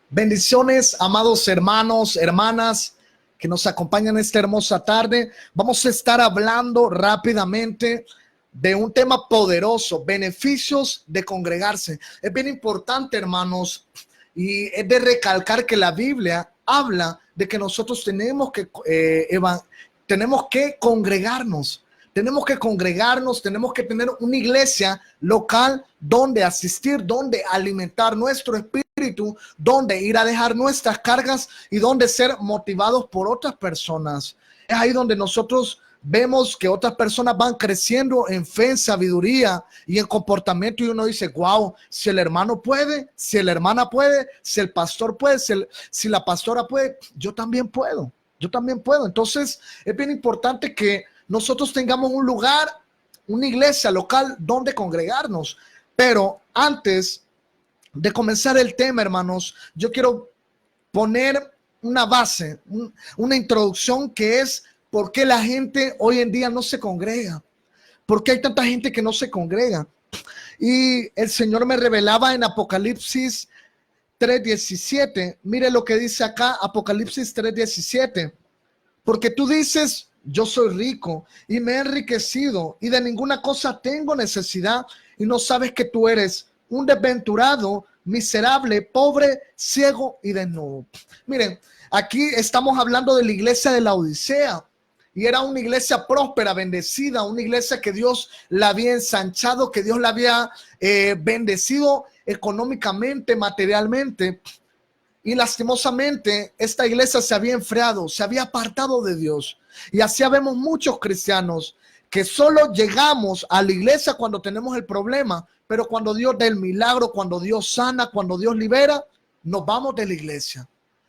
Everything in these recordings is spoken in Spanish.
Bendiciones, amados hermanos, hermanas que nos acompañan esta hermosa tarde. Vamos a estar hablando rápidamente de un tema poderoso, beneficios de congregarse. Es bien importante, hermanos, y es de recalcar que la Biblia habla de que nosotros tenemos que congregarnos. Tenemos que tener una iglesia local donde asistir, donde alimentar nuestro espíritu, donde ir a dejar nuestras cargas y donde ser motivados por otras personas. Es ahí donde nosotros vemos que otras personas van creciendo en fe, en sabiduría y en comportamiento, y uno dice, wow, si el hermano puede, si la hermana puede, si el pastor puede, si la pastora puede, yo también puedo. Entonces es bien importante que nosotros tengamos un lugar, una iglesia local donde congregarnos. Pero antes de comenzar el tema, hermanos, yo quiero poner una base, una introducción, que es por qué la gente hoy en día no se congrega. ¿Por qué hay tanta gente que no se congrega? Y el Señor me revelaba en Apocalipsis 3:17. Mire lo que dice acá, Apocalipsis 3:17. Porque tú dices, yo soy rico y me he enriquecido y de ninguna cosa tengo necesidad, y no sabes que tú eres un desventurado, miserable, pobre, ciego y desnudo. Miren, aquí estamos hablando de la iglesia de la Odisea, y era una iglesia próspera, bendecida, una iglesia que Dios la había ensanchado, que Dios la había bendecido económicamente, materialmente. Y lastimosamente esta iglesia se había enfriado, se había apartado de Dios. Y así vemos muchos cristianos que solo llegamos a la iglesia cuando tenemos el problema, pero cuando Dios da el milagro, cuando Dios sana, cuando Dios libera, nos vamos de la iglesia.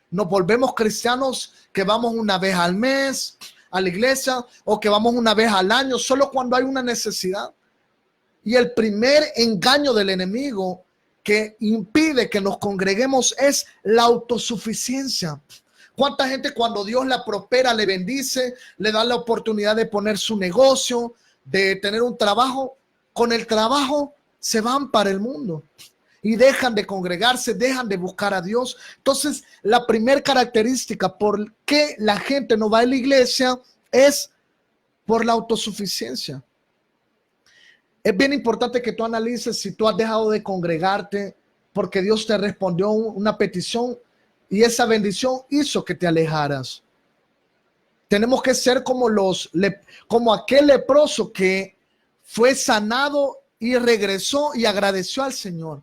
Nos volvemos cristianos que vamos una vez al mes a la iglesia, o que vamos una vez al año, solo cuando hay una necesidad. Y el primer engaño del enemigo que impide que nos congreguemos es la autosuficiencia. ¿Cuánta gente, cuando Dios la prospera, le bendice, le da la oportunidad de poner su negocio, de tener un trabajo? Con el trabajo se van para el mundo y dejan de congregarse, dejan de buscar a Dios. Entonces, la primera característica por qué la gente no va a la iglesia es por la autosuficiencia. Es bien importante que tú analices si tú has dejado de congregarte porque Dios te respondió una petición y esa bendición hizo que te alejaras. Tenemos que ser como aquel leproso que fue sanado y regresó y agradeció al Señor.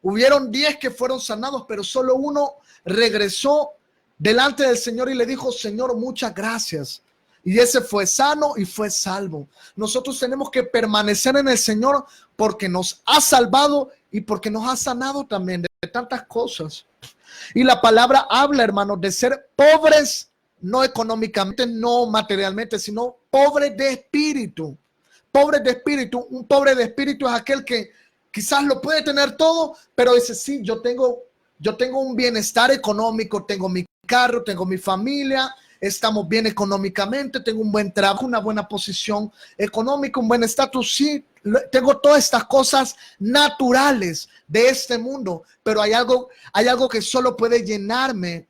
Hubieron 10 que fueron sanados, pero solo uno regresó delante del Señor y le dijo, Señor, muchas gracias. Y ese fue sano y fue salvo. Nosotros tenemos que permanecer en el Señor porque nos ha salvado y porque nos ha sanado también de tantas cosas. Y la palabra habla, hermanos, de ser pobres, no económicamente, no materialmente, sino pobres de espíritu. Pobres de espíritu. Un pobre de espíritu es aquel que quizás lo puede tener todo, pero dice, sí, yo tengo un bienestar económico, tengo mi carro, tengo mi familia, estamos bien económicamente, tengo un buen trabajo, una buena posición económica, un buen estatus. Sí, tengo todas estas cosas naturales de este mundo, pero hay algo que solo puede llenarme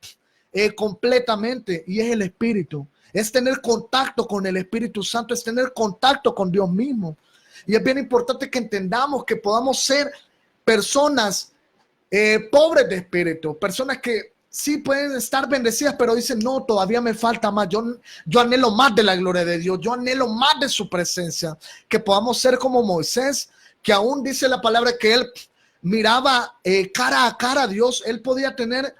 completamente, y es el espíritu. Es tener contacto con el Espíritu Santo, es tener contacto con Dios mismo. Y es bien importante que entendamos que podamos ser personas pobres de espíritu, personas que sí pueden estar bendecidas, pero dicen, no, todavía me falta más. Yo anhelo más de la gloria de Dios, yo anhelo más de su presencia. Que podamos ser como Moisés, que aún dice la palabra que él miraba cara a cara a Dios. Él podía tener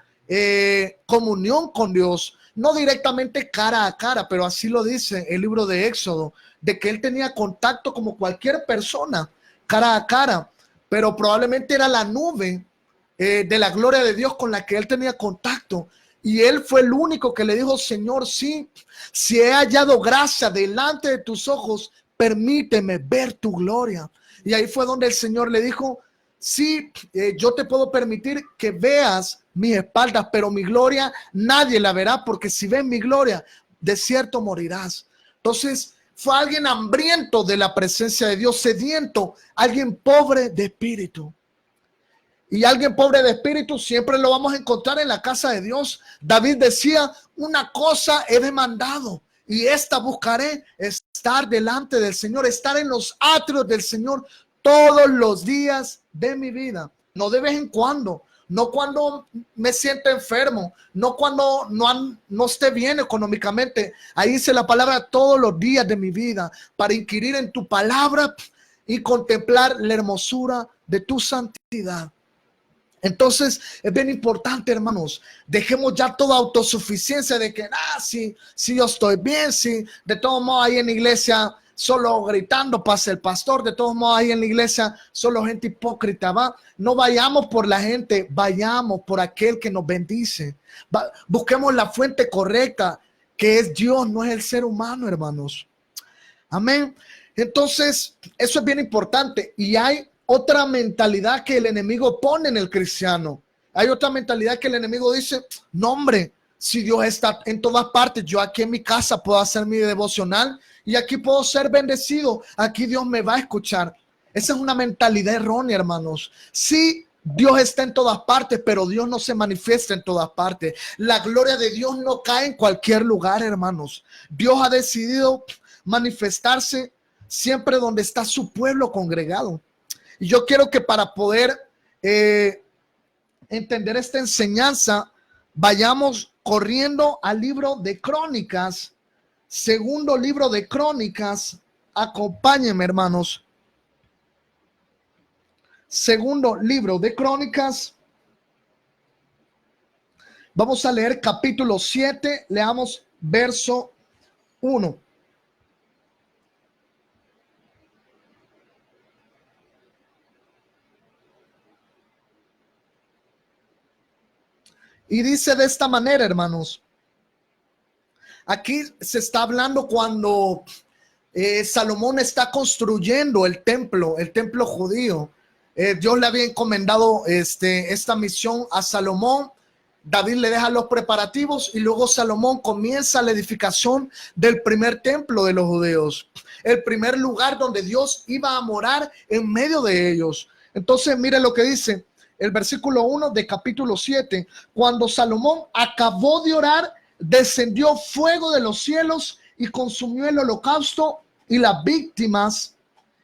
comunión con Dios, no directamente cara a cara, pero así lo dice el libro de Éxodo, de que él tenía contacto como cualquier persona, cara a cara, pero probablemente era la nube de la gloria de Dios con la que él tenía contacto. Y él fue el único que le dijo, Señor, sí, si he hallado gracia delante de tus ojos, permíteme ver tu gloria. Y ahí fue donde el Señor le dijo, sí, yo te puedo permitir que veas mis espaldas, pero mi gloria nadie la verá, porque si ven mi gloria, de cierto morirás. Entonces fue alguien hambriento de la presencia de Dios, sediento, alguien pobre de espíritu. Y alguien pobre de espíritu siempre lo vamos a encontrar en la casa de Dios. David decía, una cosa he demandado y esta buscaré, estar delante del Señor, estar en los atrios del Señor todos los días de mi vida. No de vez en cuando, no cuando me siento enfermo, no cuando no esté bien económicamente. Ahí dice la palabra todos los días de mi vida, para inquirir en tu palabra y contemplar la hermosura de tu santidad. Entonces es bien importante, hermanos, dejemos ya toda autosuficiencia de que si yo estoy bien, si de todos modos ahí en la iglesia solo gritando pasa el pastor, de todos modos ahí en la iglesia solo gente hipócrita, va. No vayamos por la gente, vayamos por aquel que nos bendice. Busquemos la fuente correcta, que es Dios, no es el ser humano, hermanos. Amén. Entonces eso es bien importante. Y hay otra mentalidad que el enemigo pone en el cristiano. Hay otra mentalidad que el enemigo dice, no hombre, si Dios está en todas partes, yo aquí en mi casa puedo hacer mi devocional y aquí puedo ser bendecido, aquí Dios me va a escuchar. Esa es una mentalidad errónea, hermanos. Sí, Dios está en todas partes, pero Dios no se manifiesta en todas partes. La gloria de Dios no cae en cualquier lugar, hermanos. Dios ha decidido manifestarse siempre donde está su pueblo congregado. Y yo quiero que para poder entender esta enseñanza, vayamos corriendo al libro de Crónicas, segundo libro de Crónicas. Acompáñenme, hermanos. Segundo libro de Crónicas. Vamos a leer capítulo 7, leamos verso 1. Y dice de esta manera, hermanos. Aquí se está hablando cuando Salomón está construyendo el templo judío. Dios le había encomendado esta misión a Salomón. David le deja los preparativos y luego Salomón comienza la edificación del primer templo de los judíos. El primer lugar donde Dios iba a morar en medio de ellos. Entonces, mire lo que dice el versículo 1 de capítulo 7. Cuando Salomón acabó de orar, descendió fuego de los cielos y consumió el holocausto y las víctimas,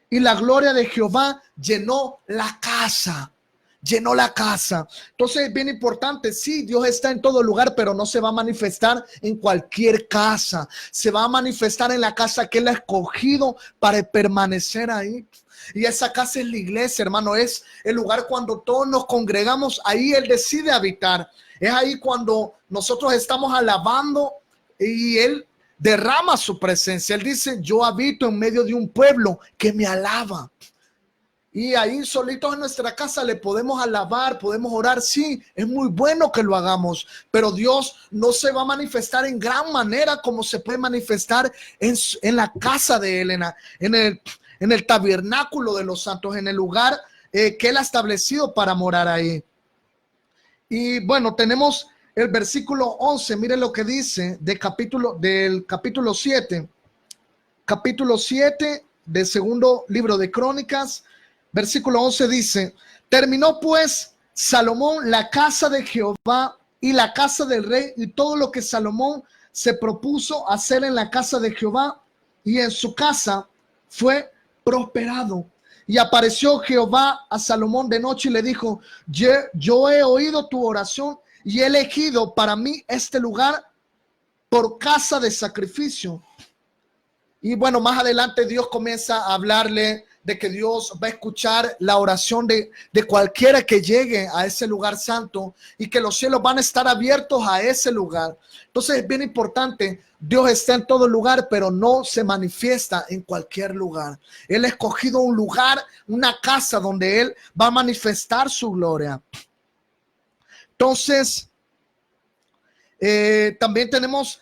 y la gloria de Jehová llenó la casa. Llenó la casa. Entonces es bien importante. Sí, Dios está en todo lugar, pero no se va a manifestar en cualquier casa. Se va a manifestar en la casa que Él ha escogido para permanecer ahí. Y esa casa es la iglesia, hermano. Es el lugar cuando todos nos congregamos. Ahí Él decide habitar. Es ahí cuando nosotros estamos alabando y Él derrama su presencia. Él dice, yo habito en medio de un pueblo que me alaba. Y ahí solitos en nuestra casa le podemos alabar, podemos orar. Sí, es muy bueno que lo hagamos, pero Dios no se va a manifestar en gran manera como se puede manifestar en la casa de Él, en el tabernáculo de los santos, en el lugar que Él ha establecido para morar ahí. Y bueno, tenemos el versículo 11. Miren lo que dice del capítulo 7. Capítulo 7 del segundo libro de Crónicas. Versículo 11 dice, terminó pues Salomón la casa de Jehová y la casa del rey y todo lo que Salomón se propuso hacer en la casa de Jehová, y en su casa fue prosperado. Y apareció Jehová a Salomón de noche y le dijo, yo he oído tu oración y he elegido para mí este lugar por casa de sacrificio. Y bueno, más adelante Dios comienza a hablarle de que Dios va a escuchar la oración de cualquiera que llegue a ese lugar santo y que los cielos van a estar abiertos a ese lugar. Entonces es bien importante, Dios está en todo lugar, pero no se manifiesta en cualquier lugar. Él ha escogido un lugar, una casa donde Él va a manifestar su gloria. Entonces, también tenemos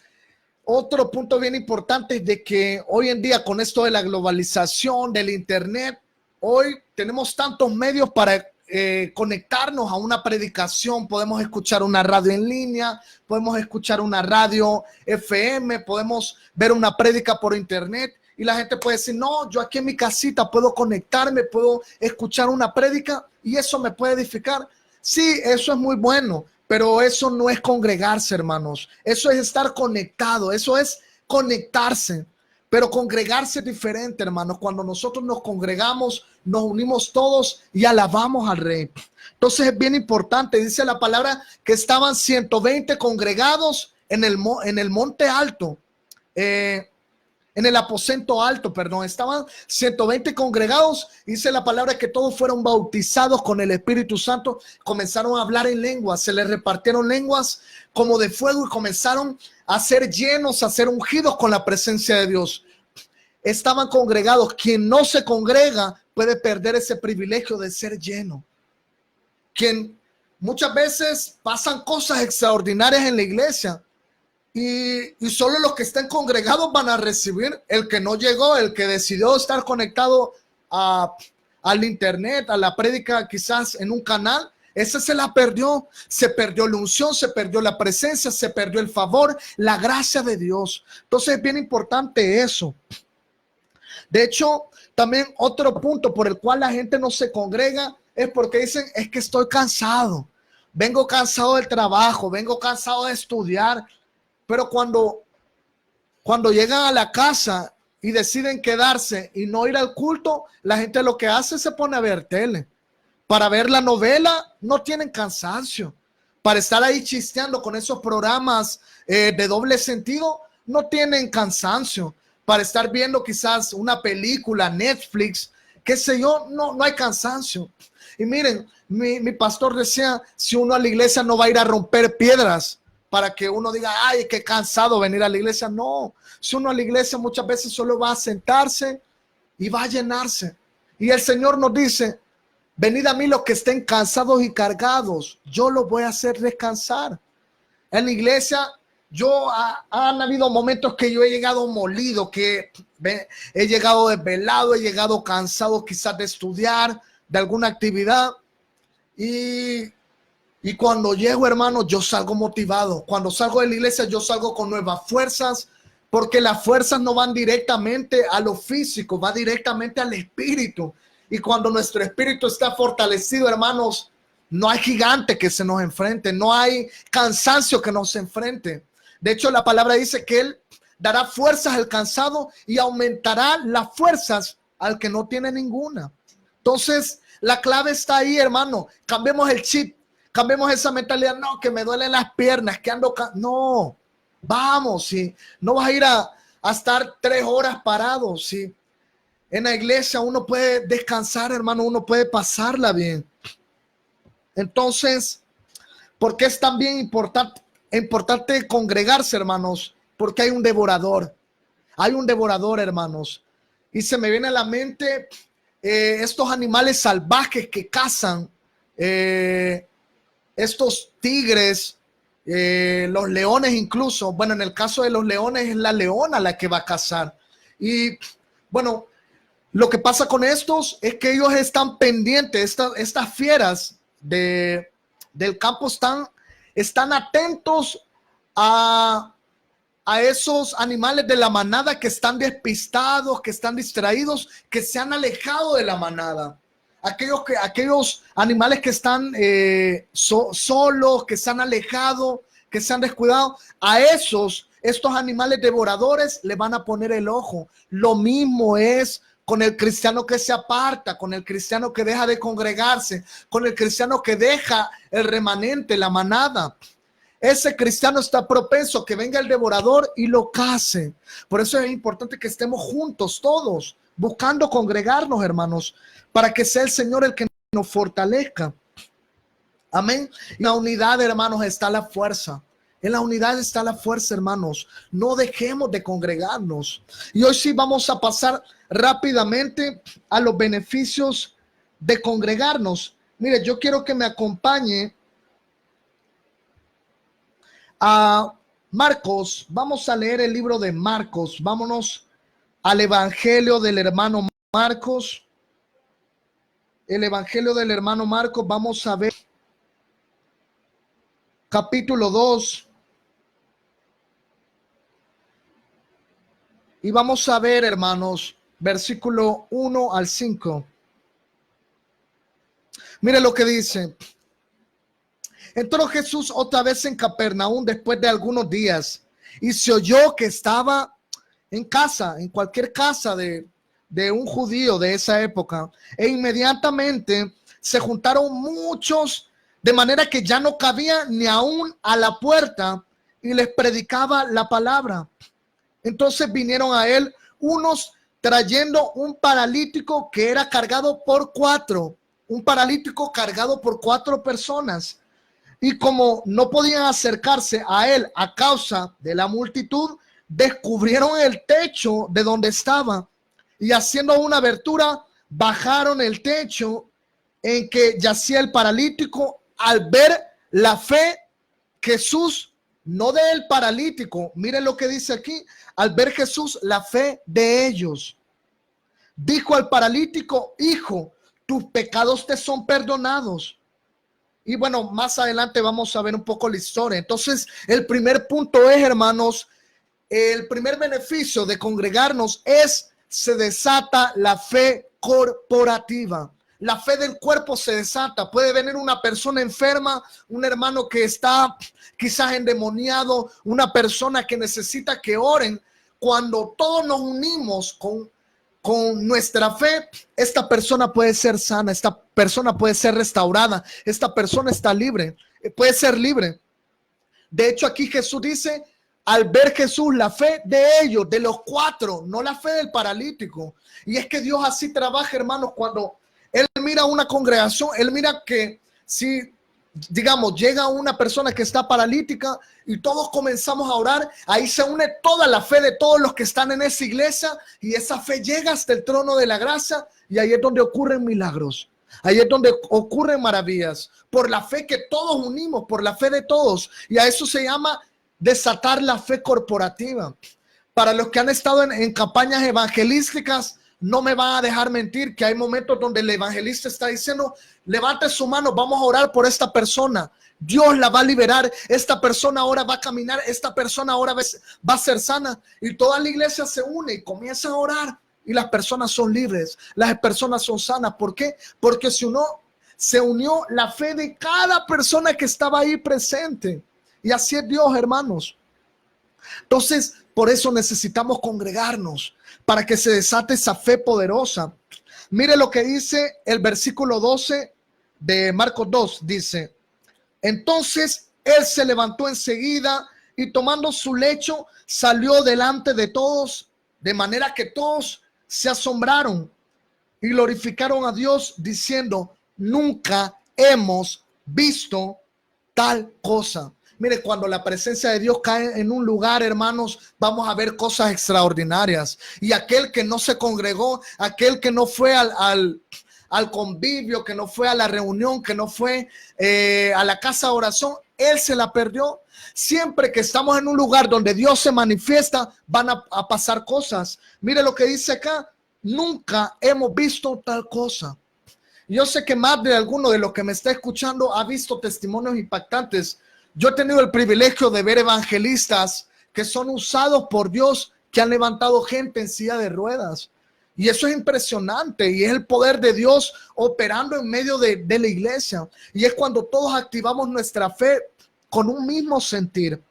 otro punto bien importante de que hoy en día con esto de la globalización, del internet, hoy tenemos tantos medios para conectarnos a una predicación. Podemos escuchar una radio en línea, podemos escuchar una radio FM, podemos ver una prédica por internet Y la gente puede decir, no, yo aquí en mi casita puedo conectarme, puedo escuchar una prédica y eso me puede edificar. Sí, eso es muy bueno, pero eso no es congregarse, hermanos. Eso es estar conectado, eso es conectarse. Pero congregarse es diferente, hermanos. Cuando nosotros nos congregamos, nos unimos todos y alabamos al Rey. Entonces es bien importante, dice la palabra, que estaban 120 congregados en el monte alto, en el aposento alto, perdón, estaban 120 congregados. Dice la palabra que todos fueron bautizados con el Espíritu Santo, comenzaron a hablar en lenguas, se les repartieron lenguas como de fuego y comenzaron a ser llenos, a ser ungidos con la presencia de Dios. Estaban congregados. Quien no se congrega puede perder ese privilegio de ser lleno. Quien muchas veces pasan cosas extraordinarias en la iglesia y solo los que estén congregados van a recibir. El que no llegó, el que decidió estar conectado al internet, a la prédica quizás en un canal, ese se la perdió. Se perdió la unción, se perdió la presencia, se perdió el favor, la gracia de Dios. Entonces es bien importante eso. De hecho, también otro punto por el cual la gente no se congrega es porque dicen, es que estoy cansado, vengo cansado del trabajo, vengo cansado de estudiar. Pero cuando llegan a la casa y deciden quedarse y no ir al culto, la gente lo que hace es se pone a ver tele. Para ver la novela no tienen cansancio. Para estar ahí chisteando con esos programas de doble sentido no tienen cansancio. Para estar viendo quizás una película, Netflix, qué sé yo, no hay cansancio. Y miren, mi pastor decía, si uno a la iglesia no va a ir a romper piedras para que uno diga, ay, qué cansado venir a la iglesia. No, si uno a la iglesia muchas veces solo va a sentarse y va a llenarse. Y el Señor nos dice, venid a mí los que estén cansados y cargados, yo los voy a hacer descansar. En la iglesia, han habido momentos que yo he llegado molido, que he llegado desvelado, he llegado cansado quizás de estudiar, de alguna actividad. Y cuando llego, hermano, yo salgo motivado. Cuando salgo de la iglesia, yo salgo con nuevas fuerzas, porque las fuerzas no van directamente a lo físico, va directamente al espíritu. Y cuando nuestro espíritu está fortalecido, hermanos, no hay gigante que se nos enfrente, no hay cansancio que nos enfrente. De hecho, la palabra dice que Él dará fuerzas al cansado y aumentará las fuerzas al que no tiene ninguna. Entonces, la clave está ahí, hermano. Cambiemos el chip. Cambiemos esa mentalidad, no, que me duelen las piernas, que ando... No, vamos, sí. No vas a ir a estar 3 horas parado, sí. En la iglesia uno puede descansar, hermano, uno puede pasarla bien. Entonces, ¿por qué es también importante congregarse, hermanos? Porque hay un devorador. Hay un devorador, hermanos. Y se me viene a la mente estos animales salvajes que cazan, estos tigres, los leones incluso. Bueno, en el caso de los leones es la leona la que va a cazar. Y bueno, lo que pasa con estos es que ellos están pendientes, estas fieras del campo están atentos a esos animales de la manada que están despistados, que están distraídos, que se han alejado de la manada. Aquellos animales que están solos, que se han alejado, que se han descuidado, estos animales devoradores le van a poner el ojo. Lo mismo es con el cristiano que se aparta, con el cristiano que deja de congregarse, con el cristiano que deja el remanente, la manada. Ese cristiano está propenso a que venga el devorador y lo case. Por eso es importante que estemos juntos todos, buscando congregarnos, hermanos, para que sea el Señor el que nos fortalezca. Amén. En la unidad, hermanos, está la fuerza. En la unidad está la fuerza, hermanos. No dejemos de congregarnos. Y hoy sí vamos a pasar rápidamente a los beneficios de congregarnos. Mire, yo quiero que me acompañe a Marcos. Vamos a leer el libro de Marcos. Vámonos al Evangelio del hermano Marcos. El Evangelio del hermano Marcos. Vamos a ver capítulo 2. Y vamos a ver, hermanos, versículo 1 al 5. Mire lo que dice. Entró Jesús otra vez en Capernaum después de algunos días y se oyó que estaba en casa, en cualquier casa de un judío de esa época. E inmediatamente se juntaron muchos, de manera que ya no cabía ni aún a la puerta, y les predicaba la palabra. Entonces vinieron a él unos trayendo un paralítico que era cargado por cuatro, un paralítico cargado por 4 personas. Y como no podían acercarse a él a causa de la multitud, descubrieron el techo de donde estaba y haciendo una abertura, bajaron el techo en que yacía el paralítico. Al ver la fe, Jesús, no del paralítico, miren lo que dice aquí, al ver Jesús la fe de ellos, dijo al paralítico: hijo, tus pecados te son perdonados. Y bueno, más adelante vamos a ver un poco la historia. Entonces, el primer punto es, hermanos, el primer beneficio de congregarnos es: se desata la fe corporativa. La fe del cuerpo se desata. Puede venir una persona enferma, un hermano que está quizás endemoniado, una persona que necesita que oren. Cuando todos nos unimos con nuestra fe, esta persona puede ser sana, esta persona puede ser restaurada, esta persona está libre, puede ser libre. De hecho, aquí Jesús dice: al ver Jesús la fe de ellos, de los 4, no la fe del paralítico. Y es que Dios así trabaja, hermanos. Cuando Él mira una congregación, Él mira que si, digamos, llega una persona que está paralítica y todos comenzamos a orar, ahí se une toda la fe de todos los que están en esa iglesia, y esa fe llega hasta el trono de la gracia, y ahí es donde ocurren milagros. Ahí es donde ocurren maravillas, por la fe que todos unimos, por la fe de todos. Y a eso se llama desatar la fe corporativa. Para los que han estado en campañas evangelísticas, no me van a dejar mentir que hay momentos donde el evangelista está diciendo: levante su mano, vamos a orar por esta persona, Dios la va a liberar, esta persona ahora va a caminar, esta persona ahora va a ser sana. Y toda la iglesia se une y comienza a orar, y las personas son libres, las personas son sanas. ¿Por qué? Porque se unió la fe de cada persona que estaba ahí presente. Y así es Dios, hermanos. Entonces, por eso necesitamos congregarnos, para que se desate esa fe poderosa. Mire lo que dice el versículo 12 de Marcos 2. Dice: entonces él se levantó enseguida y tomando su lecho salió delante de todos, de manera que todos se asombraron y glorificaron a Dios diciendo: nunca hemos visto tal cosa. Mire, cuando la presencia de Dios cae en un lugar, hermanos, vamos a ver cosas extraordinarias. Y aquel que no se congregó, aquel que no fue al convivio, que no fue a la reunión, que no fue a la casa de oración, él se la perdió. Siempre que estamos en un lugar donde Dios se manifiesta, van a pasar cosas. Mire lo que dice acá: nunca hemos visto tal cosa. Yo sé que más de alguno de los que me está escuchando ha visto testimonios impactantes. Yo he tenido el privilegio de ver evangelistas que son usados por Dios, que han levantado gente en silla de ruedas. Y eso es impresionante, y es el poder de Dios operando en medio de la iglesia. Y es cuando todos activamos nuestra fe con un mismo sentir.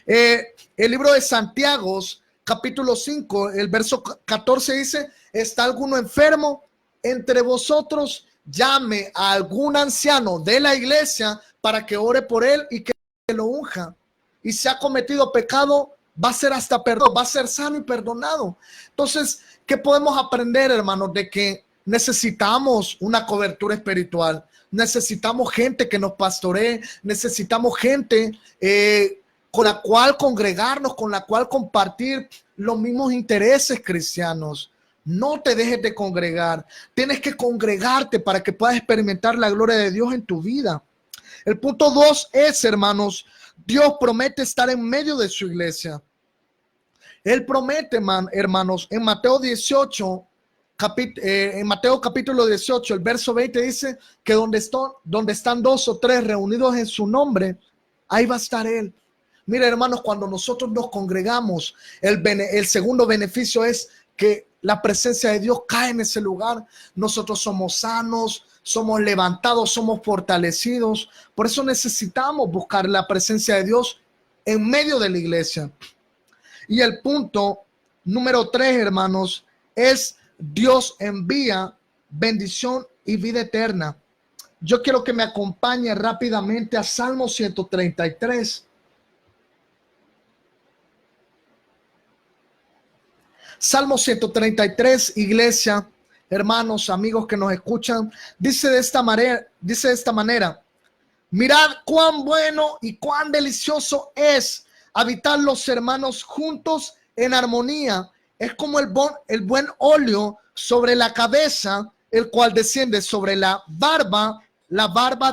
El libro de Santiago, capítulo 5, el verso 14 dice: ¿está alguno enfermo entre vosotros? Llame a algún anciano de la iglesia para que ore por él y que lo unja. Y si ha cometido pecado, va a ser hasta perdón, va a ser sano y perdonado. Entonces, ¿qué podemos aprender, hermanos? De que necesitamos una cobertura espiritual, necesitamos gente que nos pastoree, necesitamos gente con la cual congregarnos, con la cual compartir los mismos intereses cristianos. No te dejes de congregar. Tienes que congregarte para que puedas experimentar la gloria de Dios en tu vida. El punto 2 es, hermanos, Dios promete estar en medio de su iglesia. Él promete, hermanos, en Mateo 18, en Mateo capítulo 18, el verso 20 dice que donde están 2 o 3 reunidos en su nombre, ahí va a estar Él. Mira, hermanos, cuando nosotros nos congregamos, el segundo beneficio es que la presencia de Dios cae en ese lugar. Nosotros somos sanos, somos levantados, somos fortalecidos. Por eso necesitamos buscar la presencia de Dios en medio de la iglesia. Y el punto número 3, hermanos, es Dios envía bendición y vida eterna. Yo quiero que me acompañe rápidamente a Salmo 133. Salmo 133, iglesia, hermanos, amigos que nos escuchan, dice de esta manera, mirad cuán bueno y cuán delicioso es habitar los hermanos juntos en armonía. Es como el buen óleo sobre la cabeza, el cual desciende sobre la barba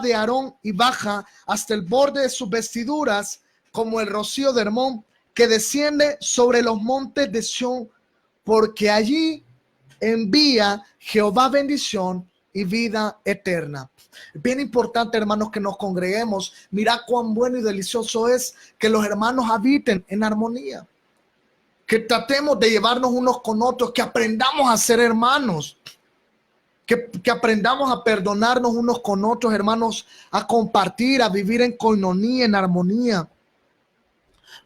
de Aarón y baja hasta el borde de sus vestiduras, como el rocío de Hermón que desciende sobre los montes de Sión, porque allí envía Jehová bendición y vida eterna. Bien importante, hermanos, que nos congreguemos. Mira cuán bueno y delicioso es que los hermanos habiten en armonía, que tratemos de llevarnos unos con otros, que aprendamos a ser hermanos, que aprendamos a perdonarnos unos con otros, hermanos, a compartir, a vivir en coinonía, en armonía,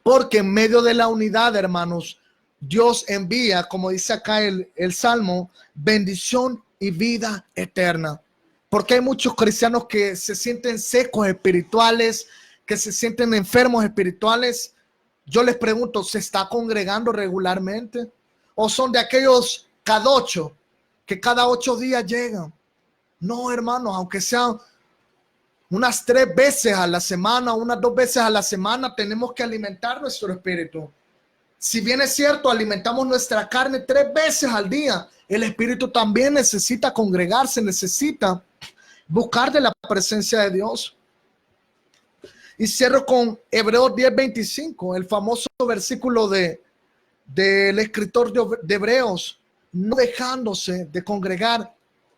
porque en medio de la unidad, hermanos, Dios envía, como dice acá el Salmo, bendición y vida eterna. Porque hay muchos cristianos que se sienten secos espirituales, que se sienten enfermos espirituales. Yo les pregunto, ¿se está congregando regularmente? ¿O son de aquellos cadochos que cada 8 días llegan? No, hermanos, aunque sean unas 3 veces a la semana, unas 2 veces a la semana, tenemos que alimentar nuestro espíritu. Si bien es cierto, alimentamos nuestra carne 3 veces al día, el espíritu también necesita congregarse, necesita buscar de la presencia de Dios. Y cierro con Hebreos 10:25, el famoso versículo del escritor de Hebreos, no dejándose de congregar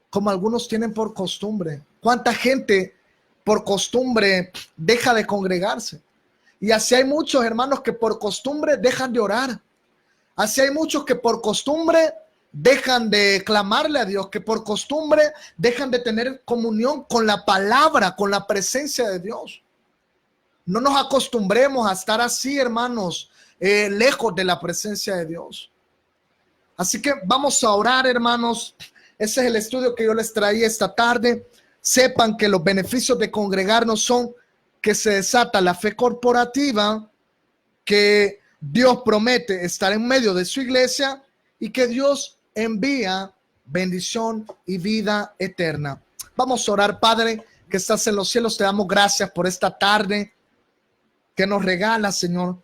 como algunos tienen por costumbre. ¿Cuánta gente por costumbre deja de congregarse? Y así hay muchos hermanos que por costumbre dejan de orar. Así hay muchos que por costumbre dejan de clamarle a Dios, que por costumbre dejan de tener comunión con la palabra, con la presencia de Dios. No nos acostumbremos a estar así, hermanos, lejos de la presencia de Dios. Así que vamos a orar, hermanos. Ese es el estudio que yo les traía esta tarde. Sepan que los beneficios de congregarnos son que se desata la fe corporativa, que Dios promete estar en medio de su iglesia y que Dios envía bendición y vida eterna. Vamos a orar. Padre, que estás en los cielos, te damos gracias por esta tarde que nos regala, Señor.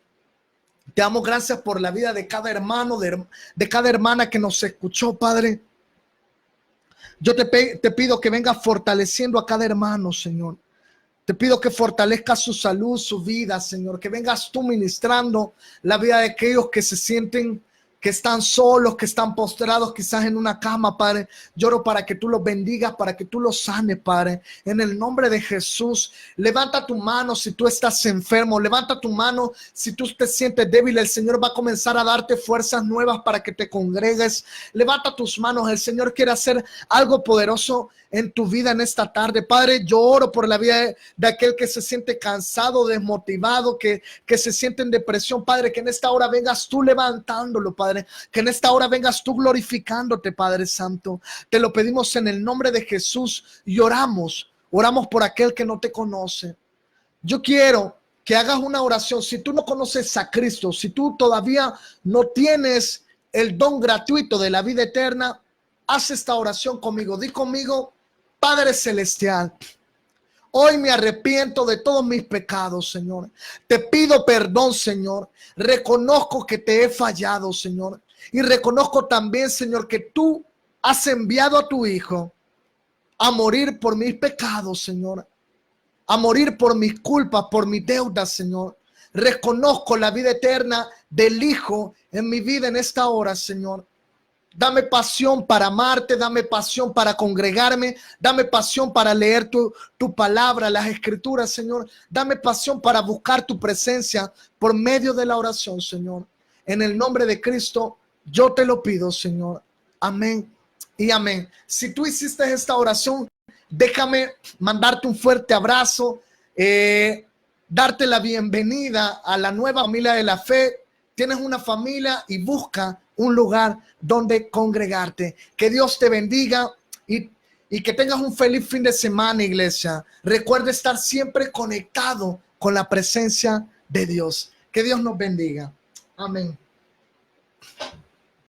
Te damos gracias por la vida de cada hermano, de cada hermana que nos escuchó, Padre. Yo te pido que vengas fortaleciendo a cada hermano, Señor. Te pido que fortalezcas su salud, su vida, Señor. Que vengas tú ministrando la vida de aquellos que se sienten que están solos, que están postrados quizás en una cama, Padre. Lloro para que tú los bendigas, para que tú los sanes, Padre. En el nombre de Jesús, levanta tu mano si tú estás enfermo. Levanta tu mano si tú te sientes débil. El Señor va a comenzar a darte fuerzas nuevas para que te congregues. Levanta tus manos. El Señor quiere hacer algo poderoso en tu vida en esta tarde. Padre, yo oro por la vida de aquel que se siente cansado, desmotivado, que se siente en depresión. Padre, que en esta hora vengas tú levantándolo, Padre. Que en esta hora vengas tú glorificándote, Padre Santo. Te lo pedimos en el nombre de Jesús y oramos por aquel que no te conoce. Yo quiero que hagas una oración. Si tú no conoces a Cristo, si tú todavía no tienes el don gratuito de la vida eterna, haz esta oración conmigo. Di conmigo: Padre Celestial, hoy me arrepiento de todos mis pecados, Señor. Te pido perdón, Señor. Reconozco que te he fallado, Señor. Y reconozco también, Señor, que tú has enviado a tu Hijo a morir por mis pecados, Señor. A morir por mis culpas, por mis deudas, Señor. Reconozco la vida eterna del Hijo en mi vida en esta hora, Señor. Dame pasión para amarte, dame pasión para congregarme, dame pasión para leer tu palabra, las escrituras, Señor. Dame pasión para buscar tu presencia por medio de la oración, Señor. En el nombre de Cristo, yo te lo pido, Señor. Amén y amén. Si tú hiciste esta oración, déjame mandarte un fuerte abrazo, darte la bienvenida a la nueva familia de la fe. Tienes una familia y busca un lugar donde congregarte. Que Dios te bendiga y que tengas un feliz fin de semana, iglesia. Recuerda estar siempre conectado con la presencia de Dios. Que Dios nos bendiga. Amén.